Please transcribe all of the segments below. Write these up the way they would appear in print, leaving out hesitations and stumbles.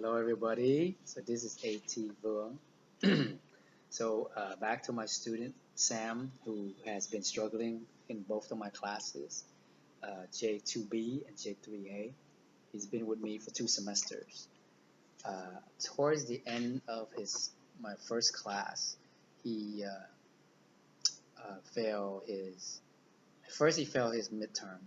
Hello, everybody. So this is AT Vuong. Back to my student Sam, who has been struggling in both of my classes, J2B and J3A. He's been with me for 2 semesters. Towards the end of my first class, he failed his. First, he failed his midterm,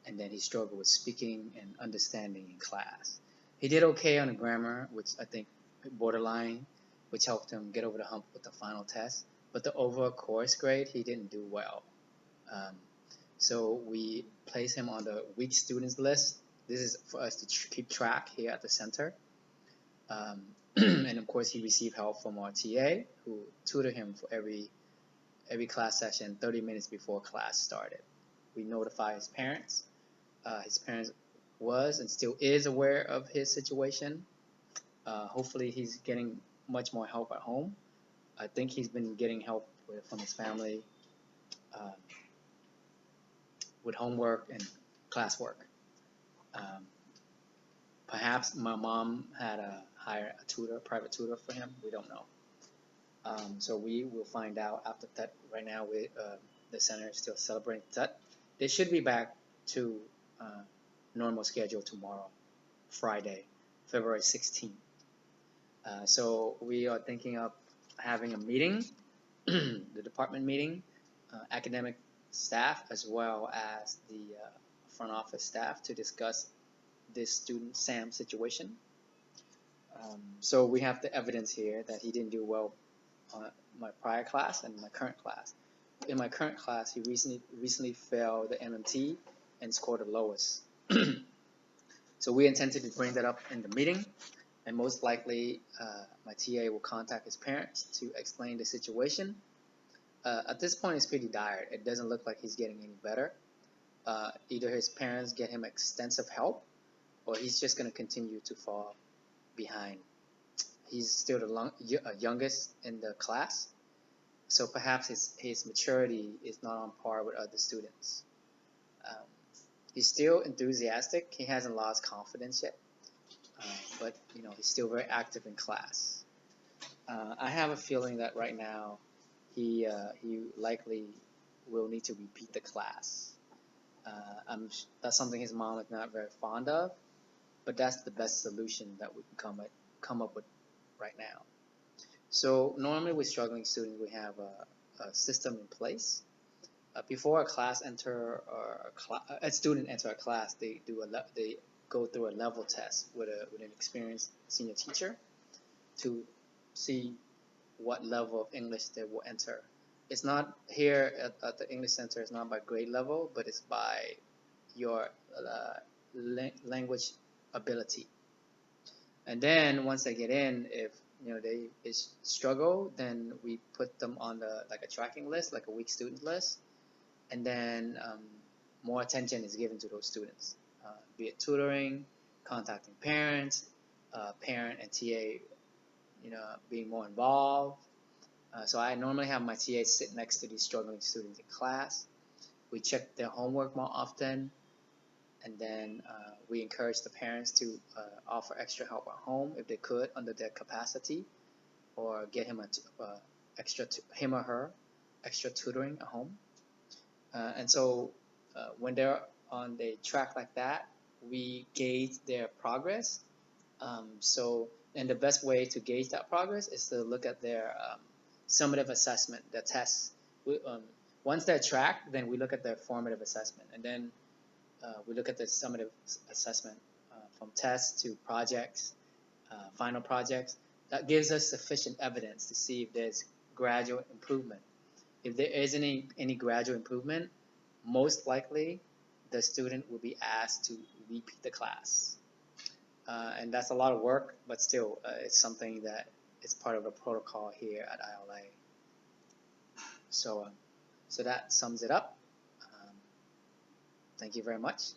and then he struggled with speaking and understanding in class. He did okay on the grammar, which I think borderline, which helped him get over the hump with the final test. But the overall course grade, he didn't do well. So we placed him on the weak students list. This is for us to keep track here at the center. And of course, he received help from our TA, who tutored him for every class session 30 minutes before class started. We notify his parents. His parents was and still is aware of his situation. Hopefully he's getting much more help at home. I think he's been getting help from his family with homework and classwork. Perhaps my mom had hired a private tutor for him. We don't know. So we will find out after that. Right now, the center is still celebrating that. They should be back to normal schedule tomorrow, Friday, February 16th. So we are thinking of having a meeting, the department meeting, academic staff, as well as the front office staff to discuss this student Sam situation. So we have the evidence here that he didn't do well on my prior class and my current class. In my current class, he recently failed the MMT and scored the lowest. So we intended to bring that up in the meeting, and most likely my TA will contact his parents to explain the situation. At this point, it's pretty dire. It doesn't look like he's getting any better. Either his parents get him extensive help, or he's just going to continue to fall behind. He's still the youngest in the class, so perhaps his maturity is not on par with other students. He's still enthusiastic. He hasn't lost confidence yet, but he's still very active in class. I have a feeling that right now he likely will need to repeat the class. That's something his mom is not very fond of, but that's the best solution that we can come up with right now. So normally with struggling students, we have a system in place. Before a student enter a class, they go through a level test with an experienced senior teacher to see what level of English they will enter. It's not here at the English Center. It's not by grade level, but it's by your language ability. And then once they get in, if they struggle, then we put them on a tracking list, like a weak student list, and then more attention is given to those students, be it tutoring, contacting parents, parent and TA, being more involved. So I normally have my TA sit next to these struggling students in class. We check their homework more often, and then we encourage the parents to offer extra help at home if they could under their capacity, or get him him or her extra tutoring at home. And so when they're on the track like that, we gauge their progress. And the best way to gauge that progress is to look at their summative assessment, the tests. Once they're tracked, then we look at their formative assessment, and then we look at the summative assessment from tests to projects, final projects. That gives us sufficient evidence to see if there's gradual improvement. If there isn't any gradual improvement, most likely the student will be asked to repeat the class. And that's a lot of work, but still, it's something that is part of the protocol here at ILA. So that sums it up. Thank you very much.